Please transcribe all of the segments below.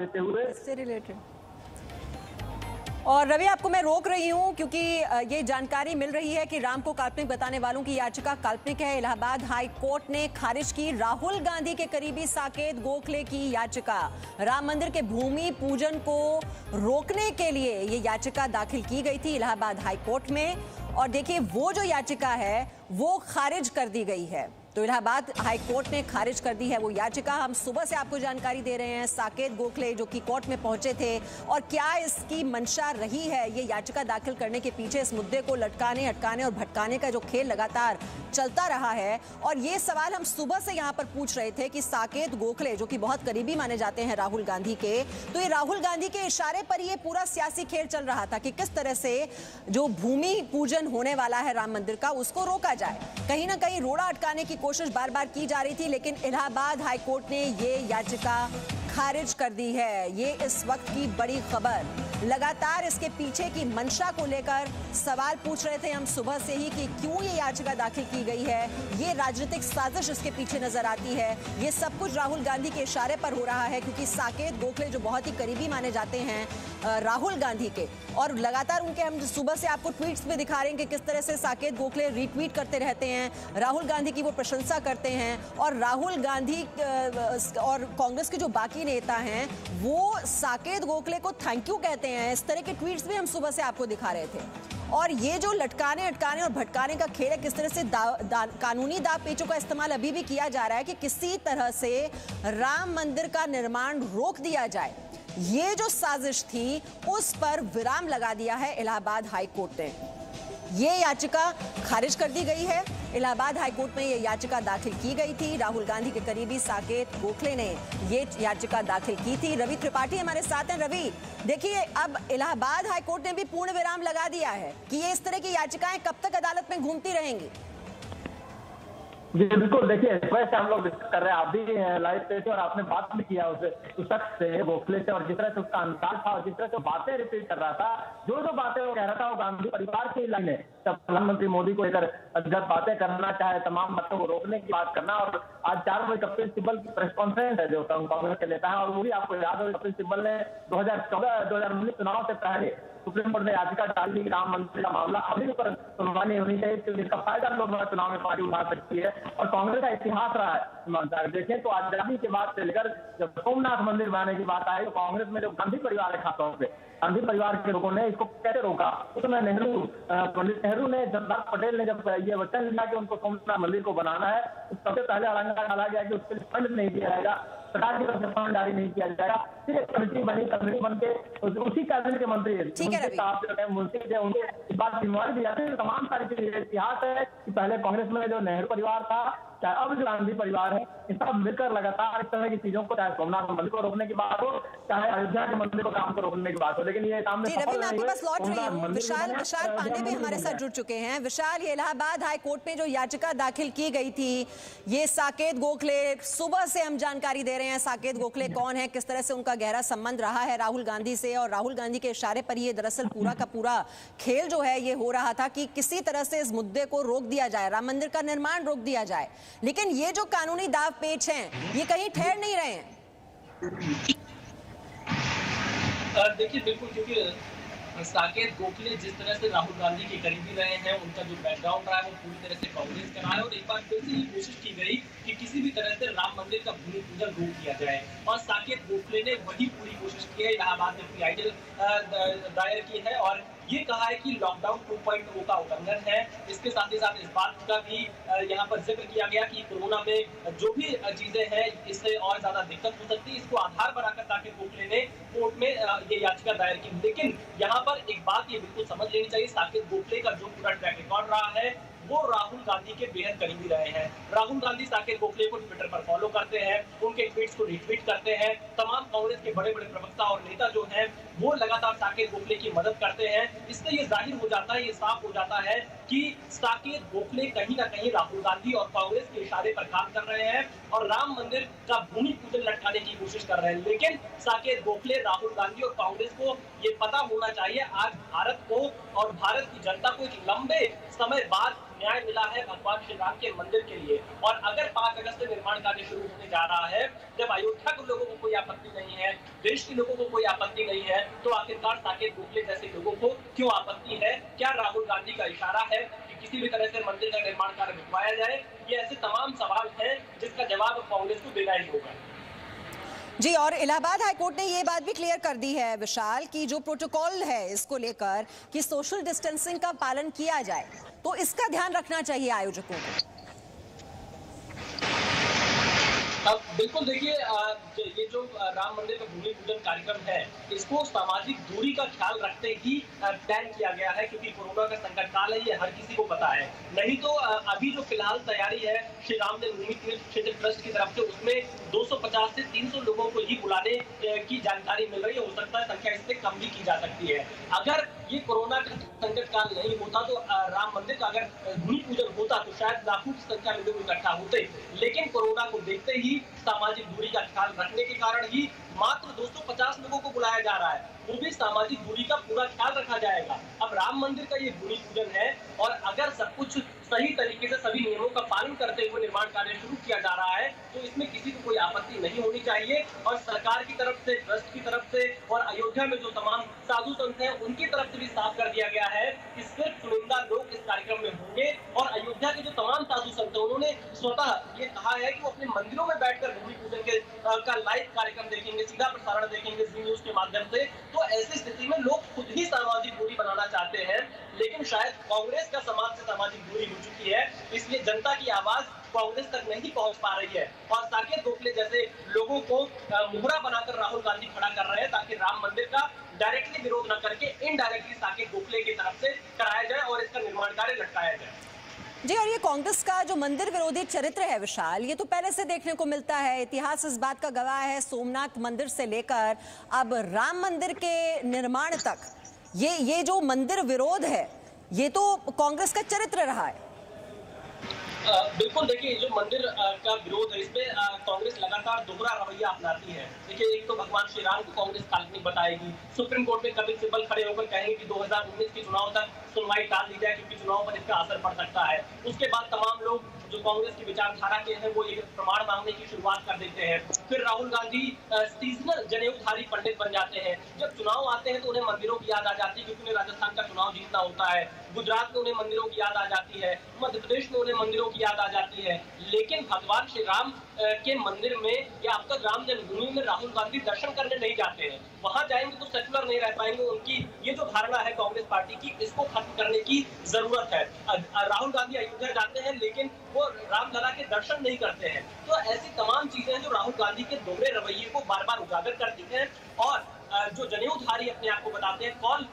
देते हुए। इससे रिलेटेड और रवि, आपको मैं रोक रही हूं क्योंकि ये जानकारी मिल रही है कि राम को काल्पनिक बताने वालों की याचिका काल्पनिक है। इलाहाबाद हाई कोर्ट ने खारिज की राहुल गांधी के करीबी साकेत गोखले की याचिका। राम मंदिर के भूमि पूजन को रोकने के लिए ये याचिका दाखिल की गई थी इलाहाबाद हाई कोर्ट में, और देखिए वो जो याचिका है वो खारिज कर दी गई है। तो इलाहाबाद हाई कोर्ट ने खारिज कर दी है वो याचिका। हम सुबह से आपको जानकारी दे रहे हैं साकेत गोखले जो कि कोर्ट में पहुंचे थे, और क्या इसकी मंशा रही है ये याचिका दाखिल करने के पीछे। इस मुद्दे को लटकाने, अटकाने और भटकाने का जो खेल लगातार चलता रहा है, और ये सवाल हम सुबह से यहाँ पर पूछ रहे थे कि साकेत गोखले जो कि बहुत करीबी माने जाते हैं राहुल गांधी के, तो ये राहुल गांधी के इशारे पर ये पूरा सियासी खेल चल रहा था कि किस तरह से जो भूमि पूजन होने वाला है राम मंदिर का उसको रोका जाए। कहीं ना कहीं रोड़ा अटकाने की कोशिश बार बार की जा रही थी, लेकिन इलाहाबाद हाई कोर्ट ने ये याचिका खारिज कर दी है। ये इस वक्त की बड़ी खबर। लगातार इसके पीछे की मंशा को लेकर सवाल पूछ रहे थे हम सुबह से ही कि क्यों ये याचिका दाखिल की गई है। ये राजनीतिक साजिश इसके पीछे नजर आती है। ये सब कुछ राहुल गांधी के इशारे पर हो रहा है, क्योंकि साकेत गोखले जो बहुत ही करीबी माने जाते हैं राहुल गांधी के, और लगातार उनके हम सुबह से आपको ट्वीट्स में दिखा रहे हैं कि किस तरह से साकेत गोखले रीट्वीट करते रहते हैं, राहुल गांधी की वो प्रशंसा करते हैं, और राहुल गांधी और कांग्रेस के जो बाकी नेता हैं वो साकेत गोखले को थैंक यू कहते हैं। इस तरह के ट्वीट्स भी हम सुबह से आपको दिखा रहे थे। और ये जो लटकाने, अटकाने और भटकाने का खेल है, किस तरह से कानूनी दाव पेचों का इस्तेमाल अभी भी किया जा रहा है कि किसी तरह से राम मंदिर का निर्माण रोक दिया जाए, ये जो साजिश थी उस पर विराम लगा दिया है इलाहाबाद हाई कोर्ट ने। ये याचिका खारिज कर दी गई है। इलाहाबाद हाई कोर्ट में ये याचिका दाखिल की गई थी। राहुल गांधी के करीबी साकेत गोखले ने ये याचिका दाखिल की थी। रवि त्रिपाठी हमारे साथ हैं। रवि, देखिए अब इलाहाबाद हाई कोर्ट ने भी पूर्ण विराम लगा दिया है कि ये इस तरह की याचिकाएं कब तक अदालत में घूमती रहेंगी। जी बिल्कुल, देखिए वैसे हम लोग डिस्कस कर रहे हैं, आप भी लाइव पे थे और आपने बात भी किया उस शख्स से, गोखले से, और जिस तरह से उसका अंदाज था और जिस तरह से बातें रिपीट कर रहा था, जो जो बातें वो कह रहा था वो गांधी परिवार की लाइन है। तब प्रधानमंत्री मोदी को लेकर जब बातें करना चाहे, तमाम बातों को रोकने की बात करना। और आज 4 बजे कपिल सिब्बल की प्रेस कॉन्फ्रेंस है जो कांग्रेस के नेता है, और वो भी आपको याद हो कपिल सिब्बल ने 2014-2019 चुनाव से पहले सुप्रीम कोर्ट ने याचिका डाल दी राम मंदिर का मामला अभी भी पर सुनवाई होनी चाहिए, जिसका फायदा लोकसभा चुनाव में पार्टी उठा सकती है। और कांग्रेस का इतिहास रहा है, देखें तो आजादी के बाद से लेकर जब सोमनाथ मंदिर बनाने की बात आई तो कांग्रेस में जो गांधी परिवार है, खासतौर पे गांधी परिवार के लोगों ने इसको कैसे रोका। उसमें पंडित नेहरू ने, सरदार पटेल ने जब ये वचन लिया कि उनको सोमनाथ मंदिर को बनाना है, तो सबसे पहले अड़ंगा डाला गया कि उसके लिए फंड नहीं दिया जाएगा, सरकार की तरफ से फंड जारी नहीं किया जाएगा। फिर एक कमेटी बनी, कमेटी बन के उसी कैबिनेट के मंत्री मुंशी थे, उनके इस बात जिम्मेवारी दी जाती है। तमाम सारी चीजें इतिहास है कि पहले कांग्रेस में जो नेहरू परिवार था, चाहे अब जो गांधी परिवार है, इन सब मिलकर लगातार इस तरह की चीजों को, चाहे सोमनाथ मंदिर को रोकने की बात हो, चाहे अयोध्या के मंदिर को काम को रोकने की बात हो, लेकिन ये सामने रवि, मैं आपके पास लौट रही हूँ। विशाल पांडे भी हमारे साथ जुड़ चुके हैं। विशाल, ये इलाहाबाद हाई कोर्ट में जो याचिका दाखिल की गई थी, ये साकेत गोखले, सुबह से हम जानकारी दे रहे हैं साकेत गोखले कौन है, किस तरह से उनका गहरा संबंध रहा है राहुल गांधी से, और राहुल गांधी के इशारे पर ये दरअसल पूरा का पूरा खेल जो है ये हो रहा था कि किसी तरह से इस मुद्दे को रोक दिया जाए, राम मंदिर का निर्माण रोक दिया जाए। लेकिन ये जो कानूनी दाव पेच हैं ये कहीं ठहर नहीं रहे हैं। देखिए बिल्कुल, क्योंकि साकेत गोखले जिस तरह से राहुल गांधी के करीबी रहे हैं, उनका जो बैकग्राउंड रहा है वो पूरी तरह से कांग्रेस का रहा है, और एक बार फिर से ये कोशिश की गई कि किसी भी तरह से राम मंदिर का भूमि पूजन रोक दिया जाए, और साकेत गोखले ने वही पूरी कोशिश की है। इलाहाबाद में पीआईएल दायर की है और ये कहा है कि लॉकडाउन 2.0 का उल्लंघन है। इसके साथ ही साथ इस बात का भी यहाँ पर जिक्र किया गया कि कोरोना में जो भी चीजें हैं इससे और ज्यादा दिक्कत हो सकती है, इसको आधार बनाकर साकेत गोखले ने कोर्ट में ये याचिका दायर की। लेकिन यहाँ पर एक बात ये बिल्कुल समझ लेनी चाहिए, साकेत गोखले का जो पूरा ट्रैक रिकॉर्ड रहा है वो राहुल गांधी के बेहद करीबी रहे हैं। राहुल गांधी साकेत गोखले को ट्विटर पर फॉलो करते हैं, उनके ट्वीट्स को रीट्वीट करते हैं। तमाम कांग्रेस के बड़े बड़े प्रवक्ता और नेता जो हैं वो लगातार साकेत गोखले की मदद करते हैं। इससे ये जाहिर हो जाता है, ये साफ हो जाता है कि साकेत गोखले कहीं ना कहीं राहुल गांधी और कांग्रेस के इशारे पर काम कर रहे हैं और राम मंदिर का भूमि पूजन लटकाने की कोशिश कर रहे हैं। लेकिन साकेत गोखले, राहुल गांधी और कांग्रेस को ये पता होना चाहिए आज भारत को और भारत की जनता को एक लंबे समय बाद न्याय मिला है भगवान श्री राम के मंदिर के लिए। और अगर 5 अगस्त से निर्माण कार्य शुरू होने जा रहा है, जब अयोध्या के लोगों को कोई आपत्ति नहीं है, देश के लोगों को कोई आपत्ति नहीं है, तो आखिरकार साकेत गोखले जैसे लोगों को क्यों आपत्ति है? क्या राहुल गांधी का इशारा है कि किसी भी तरह से मंदिर का निर्माण कार्य रुकवाया जाए? ये ऐसे तमाम सवाल हैं जिसका जवाब कांग्रेस को देना ही होगा। जी, और इलाहाबाद हाईकोर्ट ने ये बात भी क्लियर कर दी है विशाल कि जो प्रोटोकॉल है इसको लेकर कि सोशल डिस्टेंसिंग का पालन किया जाए, तो इसका ध्यान रखना चाहिए आयोजकों को। अब बिल्कुल देखिए, ये जो राम मंदिर का भूमि पूजन कार्यक्रम है, इसको सामाजिक दूरी का ख्याल रखते ही प्लान किया गया है, क्योंकि कोरोना का संकट काल है, ये हर किसी को पता है। नहीं तो अभी जो फिलहाल तैयारी है श्री राम जन्मभूमि तीर्थ क्षेत्र ट्रस्ट की तरफ से, उसमें 250 से 300 लोगों को ही बुलाने की जानकारी मिल रही है। हो सकता है संख्या इससे कम भी की जा सकती है। अगर ये कोरोना का संकट काल नहीं होता तो राम मंदिर का अगर भूमि पूजन होता तो शायद लाखों की संख्या में लोग इकट्ठा होते, लेकिन कोरोना को देखते ही सामाजिक दूरी का ख्याल रखने के कारण ही मात्र 250 लोगों को बुलाया जा रहा है, वो भी सामाजिक दूरी का पूरा ख्याल रखा जाएगा। अब राम मंदिर का ये भूमि पूजन है और अगर सब कुछ सही तरीके से सभी नियमों का पालन करते हुए निर्माण कार्य शुरू किया जा रहा है, तो इसमें किसी को कोई आपत्ति नहीं होनी चाहिए। और सरकार की तरफ से, ट्रस्ट की तरफ से और अयोध्या में जो तमाम साधु संत हैं उनकी तरफ से भी साफ कर दिया गया है कि सिर्फ चुनिंदा लोग इस कार्यक्रम में होंगे। और अयोध्या के जो तमाम साधु संत हैं उन्होंने स्वतः ये कहा है कि वो अपने मंदिरों में बैठकर भूमि पूजन के का लाइव कार्यक्रम देखेंगे, सीधा प्रसारण देखेंगे जी न्यूज के माध्यम से। तो ऐसी स्थिति में लोग खुद ही सामाजिक दूरी बनाना चाहते हैं, लेकिन शायद कांग्रेस का समाज से सामाजिक दूरी हो चुकी है, इसलिए जनता की आवाज कांग्रेस तक नहीं पहुंच पा रही है। और साकेत गोखले जैसे लोगों को मुहरा बनाकर राहुल गांधी खड़ा कर रहे हैं, ताकि राम मंदिर का डायरेक्टली विरोध न करके इनडायरेक्टली साकेत गोखले की तरफ से कराया जाए और इसका निर्माण कार्य लटकाया जाए। जी, और ये कांग्रेस का जो मंदिर विरोधी चरित्र है विशाल, ये तो पहले से देखने को मिलता है। इतिहास इस बात का गवाह है, सोमनाथ मंदिर से लेकर अब राम मंदिर के निर्माण तक ये जो मंदिर विरोध है, ये तो कांग्रेस का चरित्र रहा है। बिल्कुल, देखिए जो मंदिर का विरोध है, इसमें कांग्रेस लगातार दोहरा रवैया अपनाती है। देखिए, एक तो भगवान श्री राम को कांग्रेस काल्पनिक बताएगी, सुप्रीम कोर्ट में कपिल सिब्बल खड़े होकर कहेंगे कि 2019 के चुनाव तक सुनवाई टाल दी जाए क्योंकि चुनाव पर इसका असर पड़ सकता है। उसके बाद तमाम लोग जो कांग्रेस की विचारधारा के हैं वो एक प्रमाण मांगने की शुरुआत कर देते हैं। फिर राहुल गांधी सीजनल जनेऊधारी पंडित बन जाते हैं। जब चुनाव आते हैं तो उन्हें मंदिरों की याद आ जाती है, क्योंकि उन्हें राजस्थान का चुनाव जीतना होता है। गुजरात में उन्हें मंदिरों की याद आ जाती है, मध्य प्रदेश में उन्हें मंदिरों की याद आ जाती है। लेकिन भगवान श्री राम के मंदिर में या अब तक राम जन्मभूमि में राहुल गांधी दर्शन करने नहीं जाते हैं। वहां जाएंगे तो सेक्युलर नहीं रह पाएंगे। उनकी ये जो धारणा है कांग्रेस पार्टी की, इसको खत्म करने की जरूरत है। राहुल गांधी अयोध्या जाते हैं लेकिन वो रामलला के दर्शन नहीं करते हैं। तो ऐसी तमाम चीजें हैं जो राहुल गांधी के दोहरे रवैये को बार बार उजागर करती हैं। और जो जनेऊधारी अपने आप को बताते हैं, कौल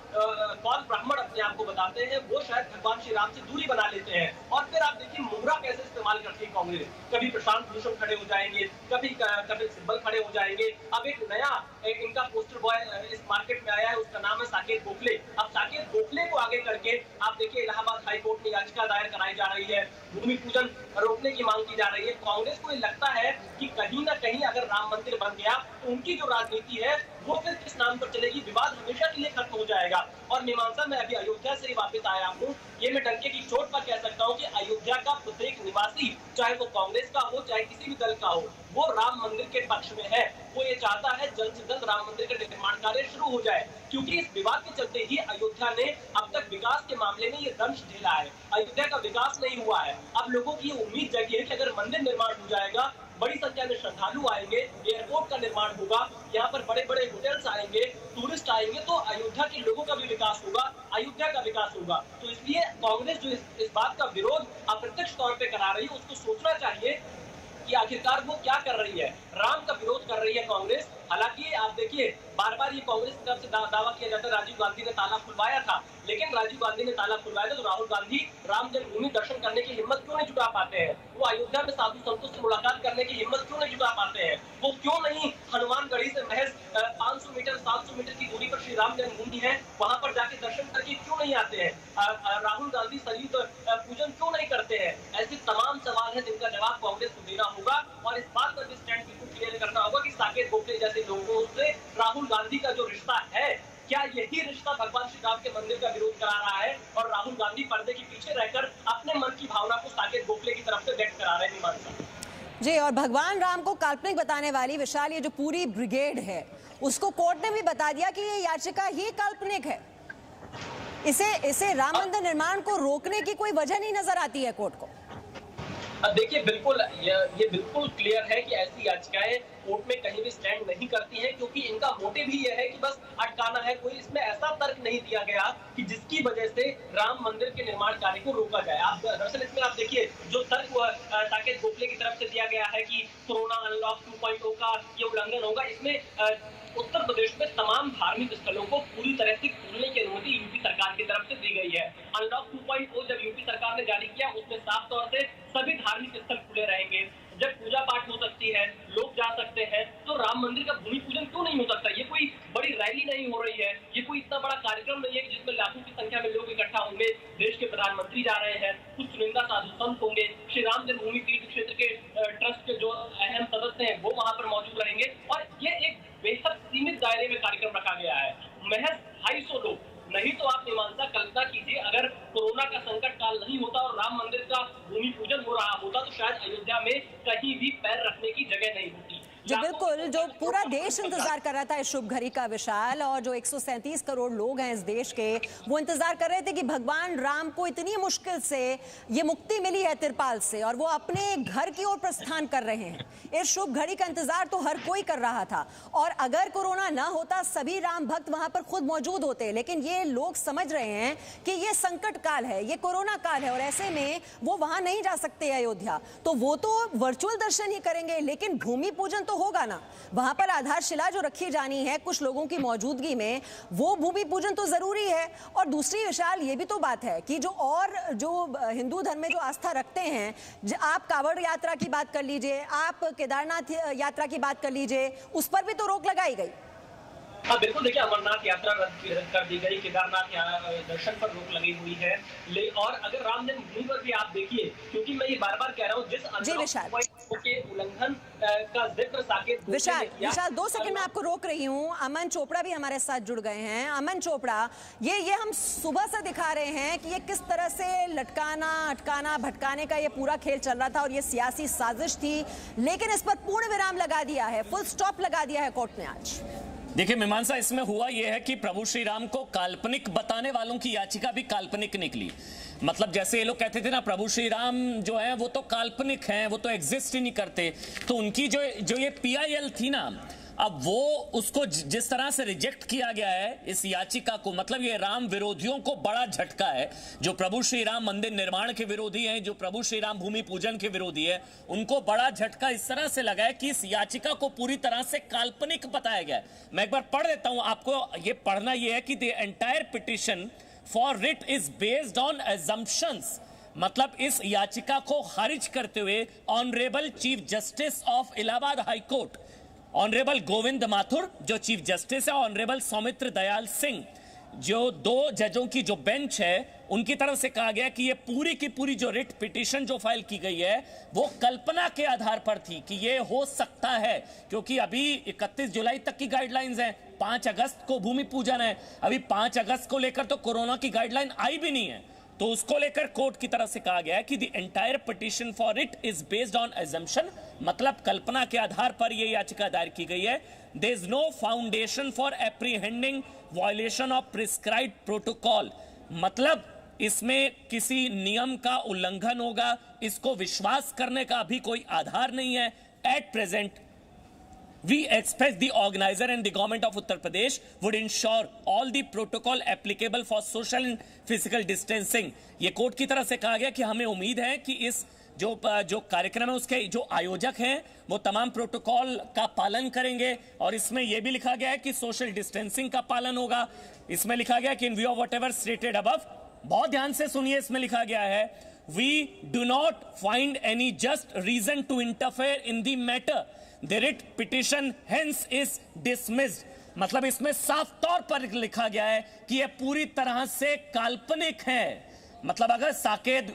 ब्राह्मण अपने आप को बताते हैं, वो शायद भगवान श्री राम से दूरी बना लेते हैं। और फिर आप देखिए मुहरा कैसे इस्तेमाल करती है कांग्रेस। कभी प्रशांत भूषण खड़े हो जाएंगे, कभी कपिल सिब्बल खड़े हो जाएंगे। अब एक नया इनका पोस्टर बॉय इस मार्केट में आया है, उसका नाम है साकेत गोखले। अब साकेत गोखले को आगे करके आप देखिए इलाहाबाद हाईकोर्ट में याचिका दायर कराई जा रही है, भूमि पूजन रोकने की मांग की जा रही है। कांग्रेस को ये लगता है कि कहीं ना कहीं अगर राम मंदिर बन गया तो उनकी जो राजनीति है वो फिर किस नाम पर चलेगी, विवाद हमेशा के लिए खत्म हो जाएगा। और मीमांसा में अभी अयोध्या से ही वापस आया हूँ, ये मैं डंके की चोट पर कह सकता हूँ कि अयोध्या का प्रत्येक निवासी, चाहे वो कांग्रेस का हो चाहे किसी भी दल का हो, वो राम मंदिर के पक्ष में है। वो ये चाहता है जल्द से जल्द राम मंदिर का निर्माण कार्य शुरू हो जाए, क्योंकि इस विवाद के चलते ही अयोध्या ने अब तक विकास के मामले में ये दंश झेला है। अयोध्या का विकास नहीं हुआ है। अब लोगों की उम्मीद जगी है कि अगर मंदिर निर्माण हो जाएगा, बड़ी संख्या में श्रद्धालु आएंगे, एयरपोर्ट का निर्माण होगा, यहाँ पर बड़े बड़े होटल्स आएंगे, टूरिस्ट आएंगे, तो अयोध्या के लोगों का भी विकास होगा, अयोध्या का विकास होगा। तो इसलिए कांग्रेस जो इस बात का विरोध अप्रत्यक्ष तौर पे करा रही है, उसको सोचना चाहिए कि आखिरकार वो क्या कर रही है। राम का विरोध कर रही है कांग्रेस। हालांकि आप देखिए बार बार ये कांग्रेस की तरफ से दावा किया जाता है राजीव गांधी ने ताला खुलवाया था, लेकिन राजीव गांधी ने ताला खुलवाया था तो राहुल गांधी राम जन्मभूमि दर्शन करने की हिम्मत क्यों नहीं जुटा पाते हैं? वो अयोध्या में साधु संतों से मुलाकात करने की हिम्मत क्यों नहीं जुटा पाते हैं? वो क्यों नहीं हनुमानगढ़ी से महज 500 मीटर 700 मीटर की दूरी पर श्री राम जन्मभूमि है, वहां पर जाके दर्शन करके क्यों नहीं आते हैं? राहुल गांधी संयुक्त पूजन क्यों नहीं करते हैं? ऐसे तमाम सवाल है जिनका जवाब कांग्रेस को देना होगा और इस बात पर भी स्टैंड बिल्कुल क्लियर करना होगा कि साकेत गोखले जैसे लोगों से राहुल गांधी का जो रिश्ता है क्या यही रिश्ता भगवान श्री राम के मंदिर का विरोध करा रहा है और राहुल गांधी पर्दे के पीछे रहकर अपने मन की भावना को साकेत गोखले की तरफ से व्यक्त करा रहे हैं मीमांसा जी? और भगवान राम को काल्पनिक बताने वाली विशाल ये जो पूरी ब्रिगेड है, उसको कोर्ट ने भी बता दिया कि ये याचिका ही काल्पनिक है। इसे राम मंदिर निर्माण को रोकने की कोई वजह नहीं नजर आती है कोर्ट को। देखिए, बिल्कुल ये बिल्कुल क्लियर है कि ऐसी याचिकाएं कोर्ट में कहीं भी स्टैंड नहीं करती हैं, क्योंकि इनका मोटिव ही यह है कि बस अटकाना है। कोई इसमें ऐसा तर्क नहीं दिया गया कि जिसकी वजह से राम मंदिर के निर्माण कार्य को रोका जाए। आप दरअसल इसमें आप देखिए, जो तर्क साकेत गोखले की तरफ से दिया गया है कि कोरोना अनलॉक 2.0 का ये उल्लंघन होगा, इसमें उत्तर प्रदेश में तमाम धार्मिक स्थलों को पूरी तरह से खोलने की अनुमति यूपी सरकार की तरफ से दी गई है। अनलॉक 2.0 जब यूपी सरकार ने जारी किया, उसमें साफ तौर से सभी धार्मिक स्थल खुले रहेंगे, जब पूजा पाठ हो सकती है, लोग जा सकते हैं, तो राम मंदिर का भूमि पूजन क्यों नहीं हो सकता? ये कोई बड़ी रैली नहीं हो रही है, ये कोई इतना बड़ा कार्यक्रम नहीं है कि जिसमें लाखों की संख्या में लोग इकट्ठा होंगे। देश के प्रधानमंत्री जा रहे हैं, कुछ चुनिंदा साधु संत होंगे, श्री राम जन्मभूमि तीर्थ क्षेत्र के ट्रस्ट के जो अहम सदस्य हैं वो वहां पर मौजूद रहेंगे, और ये एक बेहद सीमित दायरे में कार्यक्रम रखा गया है, महज 250 लोग। नहीं तो आप मीमांसा कल्पना कीजिए, अगर कोरोना का संकट काल नहीं होता और राम मंदिर का भूमि पूजन हो रहा होता तो शायद अयोध्या में कहीं भी पैर रखने की जगह नहीं होती। जी बिल्कुल, जो पूरा देश इंतजार कर रहा था इस शुभ घड़ी का विशाल, और जो 137 करोड़ लोग हैं इस देश के, वो इंतजार कर रहे थे कि भगवान राम को इतनी मुश्किल से ये मुक्ति मिली है तिरपाल से, और वो अपने घर की ओर प्रस्थान कर रहे हैं। इस शुभ घड़ी का इंतजार तो हर कोई कर रहा था, और अगर कोरोना ना होता सभी राम भक्त वहां पर खुद मौजूद होते। लेकिन ये लोग समझ रहे हैं कि ये संकट काल है, ये कोरोना काल है, और ऐसे में वो वहां नहीं जा सकते अयोध्या, तो वो तो वर्चुअल दर्शन ही करेंगे, लेकिन भूमि पूजन तो होगा ना। वहां पर आधारशिला जो रखी जानी है कुछ लोगों की मौजूदगी में, वो भूमि पूजन तो जरूरी है। और दूसरी विशाल ये भी तो बात है कि जो हिंदू धर्म में जो आस्था रखते हैं, आप कांवड़ यात्रा की बात कर लीजिए, आप केदारनाथ यात्रा की बात कर लीजिए, उस पर भी तो रोक लगाई गई। हाँ बिल्कुल, देखिए अमरनाथ यात्रा रद्द कर दी गई, केदारनाथ दर्शन पर रोक लगी हुई है। और अगर राम जन्मभूमि पर भी आप देखिए, क्योंकि मैं ये बार बार कह रहा हूँ, जिस के उल्लंघन का जिक्र साकेत विशाल 2 सेकंड में आपको रोक रही हूँ। अमन चोपड़ा भी हमारे साथ जुड़ गए हैं। अमन चोपड़ा, ये हम सुबह से दिखा रहे हैं कि ये किस तरह से लटकाना, अटकाना, भटकाने का ये पूरा खेल चल रहा था, और ये सियासी साजिश थी, लेकिन इस पर पूर्ण विराम लगा दिया है, फुल स्टॉप लगा दिया है कोर्ट ने आज। देखिए मीमांसा, इसमें हुआ यह है कि प्रभु श्री राम को काल्पनिक बताने वालों की याचिका भी काल्पनिक निकली। मतलब जैसे ये लोग कहते थे ना, प्रभु श्री राम जो है वो तो काल्पनिक हैं, वो तो एग्जिस्ट ही नहीं करते, तो उनकी जो ये PIL थी ना, अब वो उसको जिस तरह से रिजेक्ट किया गया है इस याचिका को, मतलब ये राम विरोधियों को बड़ा झटका है। जो प्रभु श्री राम मंदिर निर्माण के विरोधी हैं, जो प्रभु श्री राम भूमि पूजन के विरोधी है, उनको बड़ा झटका इस तरह से लगा है कि इस याचिका को पूरी तरह से काल्पनिक बताया गया है। मैं एक बार पढ़ देता हूं आपको, ये पढ़ना ये है कि the entire petition for writ is based on assumptions, मतलब इस याचिका को खारिज करते हुए honourable chief justice of Allahabad high court, honourable Govind Mathur जो चीफ जस्टिस है, ऑनरेबल सौमित्र दयाल सिंह, जो 2 जजों की जो बेंच है, उनकी तरफ से कहा गया कि ये पूरी की पूरी जो रिट पिटीशन जो फाइल की गई है वो कल्पना के आधार पर थी कि ये हो सकता है, क्योंकि अभी 31 जुलाई तक की गाइडलाइंस हैं, 5 अगस्त को भूमि पूजन है, अभी 5 अगस्त को लेकर तो कोरोना की गाइडलाइन आई भी नहीं है, तो उसको लेकर कोर्ट की तरफ से कहा गया है कि the entire petition for it is based on assumption, मतलब कल्पना के आधार पर यह याचिका दायर की गई है। There is no foundation for apprehending violation of prescribed protocol, मतलब इसमें किसी नियम का उल्लंघन होगा, इसको विश्वास करने का भी कोई आधार नहीं है। At present we expect the organizer and the government of Uttar Pradesh would ensure all the protocol applicable for social and physical distancing। ये कोर्ट की तरफ से कहा गया कि हमें उम्मीद है कि इस जो कार्यक्रम है उसके जो आयोजक हैं वो तमाम प्रोटोकॉल का पालन करेंगे, और इसमें यह भी लिखा गया है कि सोशल डिस्टेंसिंग का पालन होगा। इसमें लिखा गया कि इन view of whatever stated above, बहुत ध्यान से सुनिए, इसमें लिखा गया है we do not find any just reason to interfere in the matter, the writ petition hence is dismissed। मतलब इसमें साफ तौर पर लिखा गया है कि यह पूरी तरह से काल्पनिक है। मतलब अगर साकेत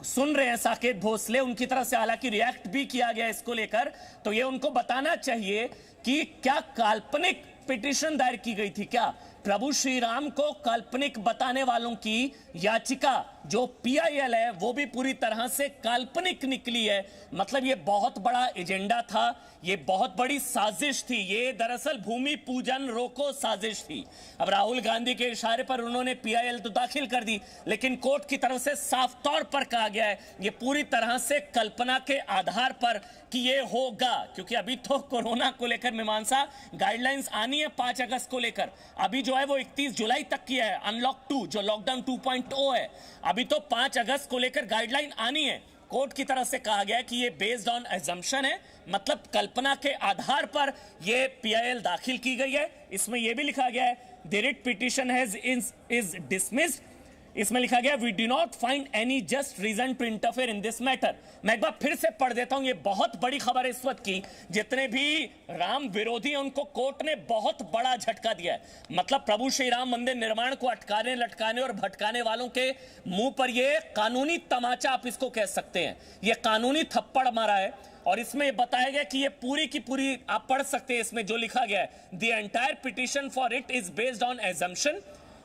सुन रहे हैं, साकेत भोसले, उनकी तरफ से हालांकि रिएक्ट भी किया गया इसको लेकर, तो ये उनको बताना चाहिए कि क्या काल्पनिक पिटीशन दायर की गई थी क्या? प्रभु श्री राम को काल्पनिक बताने वालों की याचिका जो पीआईएल है वो भी पूरी तरह से काल्पनिक निकली है। मतलब ये बहुत बड़ा एजेंडा था, ये बहुत बड़ी साजिश थी, ये दरअसल भूमि पूजन रोको साजिश थी। अब राहुल गांधी के इशारे पर उन्होंने पीआईएल तो दाखिल कर दी, लेकिन कोर्ट की तरफ से साफ तौर पर कहा गया है ये पूरी तरह से कल्पना के आधार पर कि ये होगा, क्योंकि अभी तो कोरोना को लेकर मीमांसा गाइडलाइंस आनी है 5 अगस्त को लेकर। अभी जो है वो 31 जुलाई तक की है अनलॉक 2 जो लॉकडाउन 2.0 है। अभी तो 5 अगस्त को लेकर गाइडलाइन आनी है। कोर्ट की तरफ से कहा गया कि ये बेस्ड ऑन एजम्पशन है, मतलब कल्पना के आधार पर ये पीआईएल दाखिल की गई है। इसमें यह भी लिखा गया है the writ petition is dismissed. इसमें लिखा गया we do not find any just reason to interfere in this matter. मैं एक बार फिर से पढ़ देता हूं, ये बहुत बड़ी खबर है इस वक्त की। जितने भी राम विरोधी हैं उनको कोर्ट ने बहुत बड़ा झटका दिया है। मतलब प्रभु श्री राम मंदिर निर्माण को अटकाने लटकाने और भटकाने वालों के मुंह पर ये कानूनी तमाचा आप इसको कह सकते हैं, ये कानूनी थप्पड़ मारा है। और इसमें बताया गया कि ये पूरी की पूरी आप पढ़ सकते हैं, इसमें जो लिखा गया है the entire petition for it is based on assumption.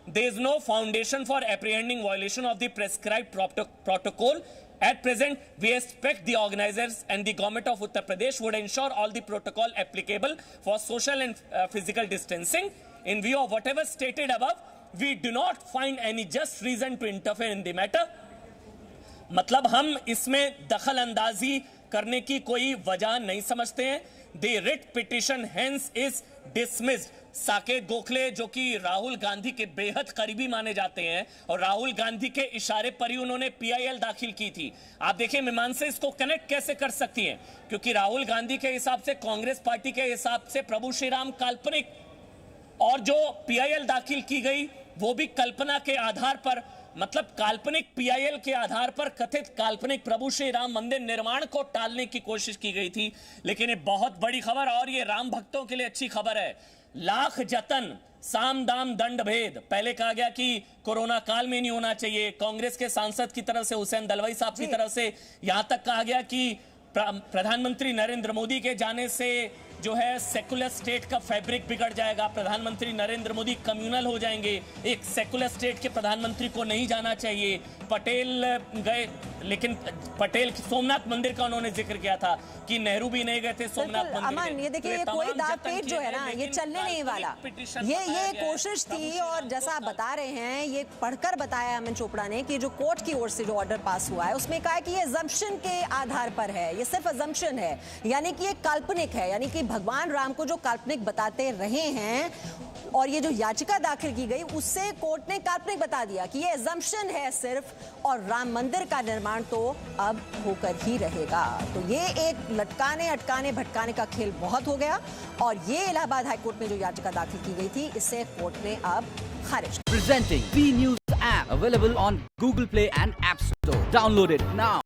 There is no foundation for apprehending violation of the prescribed protocol. At present, we expect the organizers and the government of Uttar Pradesh would ensure all the protocol applicable for social and physical distancing. In view of whatever stated above, we do not find any just reason to interfere in the matter. मतलब हम इसमें दखल अंदाजी करने की कोई वजह नहीं समझते हैं। The writ petition hence is dismissed. Saket Gokhale जो कि राहुल गांधी के बेहद करीबी माने जाते हैं और राहुल गांधी के इशारे पर ही उन्होंने पीआईएल दाखिल की थी। आप देखिए मीमांसा इसको कनेक्ट कैसे कर सकती है, क्योंकि राहुल गांधी के हिसाब से, कांग्रेस पार्टी के हिसाब से प्रभु श्री राम काल्पनिक, और जो पीआईएल दाखिल की गई वो भी कल्पना के आधार पर, मतलब काल्पनिक पीआईएल के आधार पर कथित काल्पनिक प्रभु श्री राम मंदिर निर्माण को टालने की कोशिश की गई थी। लेकिन ये बहुत बड़ी खबर और ये राम भक्तों के लिए अच्छी खबर है। लाख जतन साम दाम दंड भेद, पहले कहा गया कि कोरोना काल में नहीं होना चाहिए। कांग्रेस के सांसद की तरफ से, हुसैन दलवाई साहब की तरफ से यहां तक कहा गया कि प्रधानमंत्री नरेंद्र मोदी के जाने से जो है सेकुलर स्टेट का फैब्रिक बिगड़ जाएगा, प्रधानमंत्री नरेंद्र मोदी कम्युनल हो जाएंगे, एक सेकुलर स्टेट के प्रधानमंत्री को नहीं जाना चाहिए। पटेल गए, लेकिन पटेल सोमनाथ मंदिर का उन्होंने जिक्र किया था कि नेहरू भी नहीं गए थे सोमनाथ मंदिर। अमन, ये देखिए ये कोई दाव पेच जो है ना ये चलने नहीं वाला, ये कोशिश थी। और जैसा आप बता रहे हैं, ये पढ़कर बताया अमन चोपड़ा ने कि जो कोर्ट की ओर से जो ऑर्डर पास हुआ है उसमें कहा है कि ये अजम्पशन के आधार पर है, ये सिर्फ अजम्पशन है, यानी कि ये काल्पनिक है, यानी कि भगवान राम को जो काल्पनिक बताते रहे हैं और ये जो याचिका दाखिल की गई उससे कोर्ट ने काल्पनिक बता दिया कि ये अजम्पशन है सिर्फ, और राम मंदिर का निर्माण तो अब होकर ही रहेगा। तो ये एक लटकाने अटकाने भटकाने का खेल बहुत हो गया और ये इलाहाबाद हाईकोर्ट में जो याचिका दाखिल की गई थी इसे कोर्ट ने अब खारिज। Presenting B News app available on Google Play and App Store. Download it now.